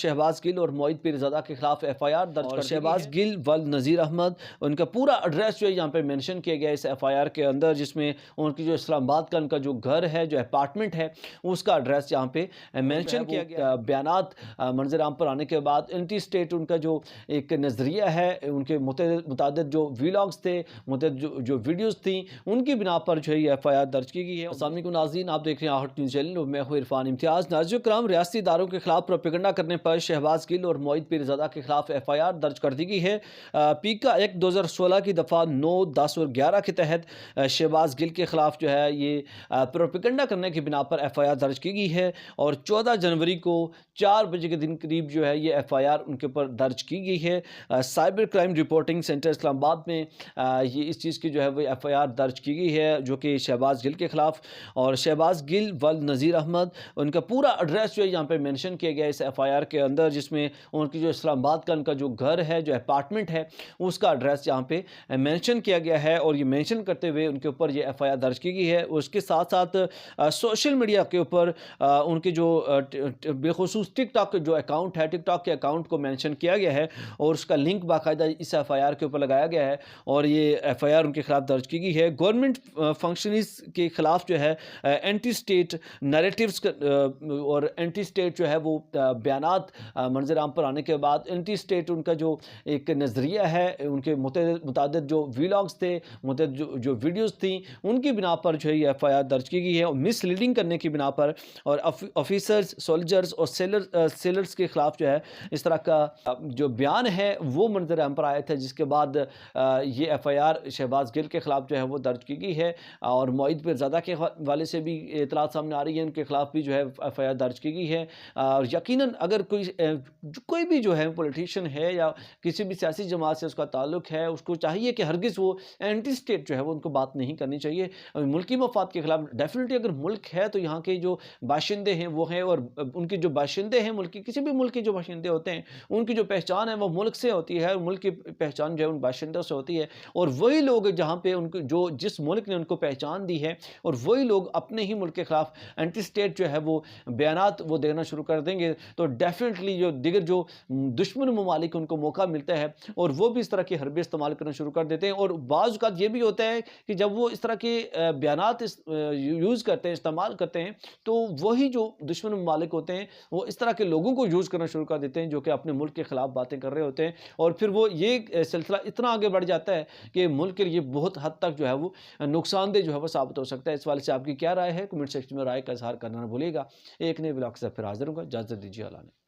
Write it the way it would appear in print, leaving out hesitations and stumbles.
شہباز گل اور معید پیرزادہ کے خلاف ایف آئی آر درج کر شہباز گل و نذیر احمد ان کا پورا ایڈریس جو ہے یہاں پہ مینشن کیا گیا ہے اس ایف آئی آر کے اندر، جس میں ان کی جو اسلام آباد کا ان کا جو گھر ہے، جو اپارٹمنٹ ہے، اس کا ایڈریس یہاں پہ مینشن کیا گیا۔ بیانات منظر عام پر آنے کے بعد اینٹی اسٹیٹ ان کا جو ایک نظریہ ہے، ان کے متعدد جو ویلاگز تھے، متعدد جو ویڈیوز تھیں، ان کی بنا پر جو ہے یہ ایف آئی آر درج کی گئی ہے۔ السلام علیکم ناظرین، آپ دیکھ رہے ہیں آہٹ نیوز چینل اور میں ہوں عرفان امتیاز۔ ناظرین کرام، ریاستی اداروں کے خلاف پروپیگنڈا کرنے پر شہباز گل اور معید پیرزادہ کے خلاف ایف آئی آر درج کر دی گئی ہے۔ پیکا ایکٹ 2016 کی دفعہ 9، 10 اور 11 کے تحت شہباز گل کے خلاف جو ہے یہ پروپیگنڈا کرنے کی بنا پر ایف آئی آر درج کی گئی ہے، اور 14 جنوری کو 4 بجے کے دن قریب جو ہے یہ ایف آئی آر ان کے اوپر درج کی گئی ہے۔ سائبر کرائم رپورٹنگ سینٹر اسلام آباد میں یہ اس چیز کی جو ہے وہ ایف آئی آر درج کی گئی ہے، جو کہ شہباز گل کے خلاف، اور شہباز گل و نذیر احمد ان کا پورا ایڈریس جو ہے یہاں پہ مینشن کیا گیا ہے اس ایف آئی آر کے اندر، جس میں ان کی جو اسلام آباد کا ان کا جو گھر ہے، جو اپارٹمنٹ ہے، اس کا ایڈریس یہاں پہ مینشن کیا گیا ہے، اور یہ مینشن کرتے ہوئے ان کے اوپر یہ ایف آئی آر درج کی گئی ہے۔ اس کے ساتھ ساتھ سوشل میڈیا کے اوپر ان کے جو بالخصوص ٹک ٹاک جو اکاؤنٹ ہے، ٹک ٹاک کے اکاؤنٹ کو مینشن کیا گیا ہے، اور اس کا لنک باقاعدہ اس ایف آئی آر کے اوپر لگایا گیا ہے، اور یہ ایف آئی آر ان کے خلاف درج کی گئی ہے۔ گورنمنٹ فنکشنریز کے خلاف جو ہے اینٹی اسٹیٹ نیریٹیوز اور اینٹی اسٹیٹ جو ہے وہ بیانات منظر عام پر آنے کے بعد اینٹی اسٹیٹ ان کا جو ایک نظریہ ہے، ان کے متعدد جو ویلاگز تھے، متعدد جو ویڈیوز تھیں، ان کی بنا پر جو ہے یہ ایف آئی آر درج کی گئی ہے، اور مس لیڈنگ کرنے کی بنا پر، اور آفیسرز، سولجرز اور سیلرز کے خلاف جو ہے اس طرح کا جو بیان ہے وہ منظر عام پر آیا تھا، جس کے بعد یہ ایف آئی آر شہباز گل کے خلاف جو ہے وہ درج کی گئی ہے، اور معید پیرزادہ کے حوالے سے بھی اطلاعات سامنے آ رہی ہیں، ان کے خلاف بھی جو ہے ایف آئی آر درج کی گئی ہے۔ اور یقیناً اگر کوئی بھی جو ہے پولیٹیشین ہے یا کسی بھی سیاسی جماعت سے اس کا تعلق ہے، اس کو چاہیے کہ ہرگز وہ اینٹی اسٹیٹ جو ہے وہ ان کو بات نہیں کرنی چاہیے، ملکی مفاد کے خلاف۔ ڈیفینیٹلی اگر ملک ہے تو یہاں کے جو باشندے ہیں وہ ہیں، اور ان کے جو باشندے ہیں ملک کی، کسی بھی ملک کے جو باشندے ہوتے ہیں، ان کی جو پہچان ہے وہ ملک سے ہوتی ہے، اور ملک کی پہچان جو ہے ان باشندوں سے ہوتی ہے، اور وہی لوگ جہاں پہ ان کو جس ملک نے ان کو پہچان دی ہے، اور وہی لوگ اپنے ہی ملک کے خلاف اینٹی اسٹیٹ جو ہے وہ بیانات وہ دینا شروع کر دیں گے، تو ڈیفینیٹلی جو دیگر جو دشمن ممالک ان کو موقع ملتا ہے، اور وہ بھی اس طرح کی حربے استعمال کرنا شروع کر دیتے ہیں۔ اور بعض اوقات یہ بھی ہوتا ہے کہ جب وہ اس طرح کے بیانات یوز کرتے ہیں، استعمال کرتے ہیں، تو وہی جو دشمن ممالک ہوتے ہیں وہ اس طرح کے لوگوں کو یوز کرنا شروع کر دیتے ہیں جو کہ اپنے ملک کے خلاف باتیں کر رہے ہوتے ہیں، اور پھر وہ یہ سلسلہ اتنا آگے بڑھ جاتا ہے کہ ملک کے لیے بہت حد تک جو ہے وہ نقصان دہ جو ہے وہ ثابت ہو سکتا ہے۔ اس والے سے آپ کی کیا رائے ہے؟ کمنٹ سیکشن میں رائے کا اظہار کرنا نہ بھولیے گا۔ ایک نئے ولاگ سے پھر حاضر ہوں گا، اجازت دیجیے، اللہ نے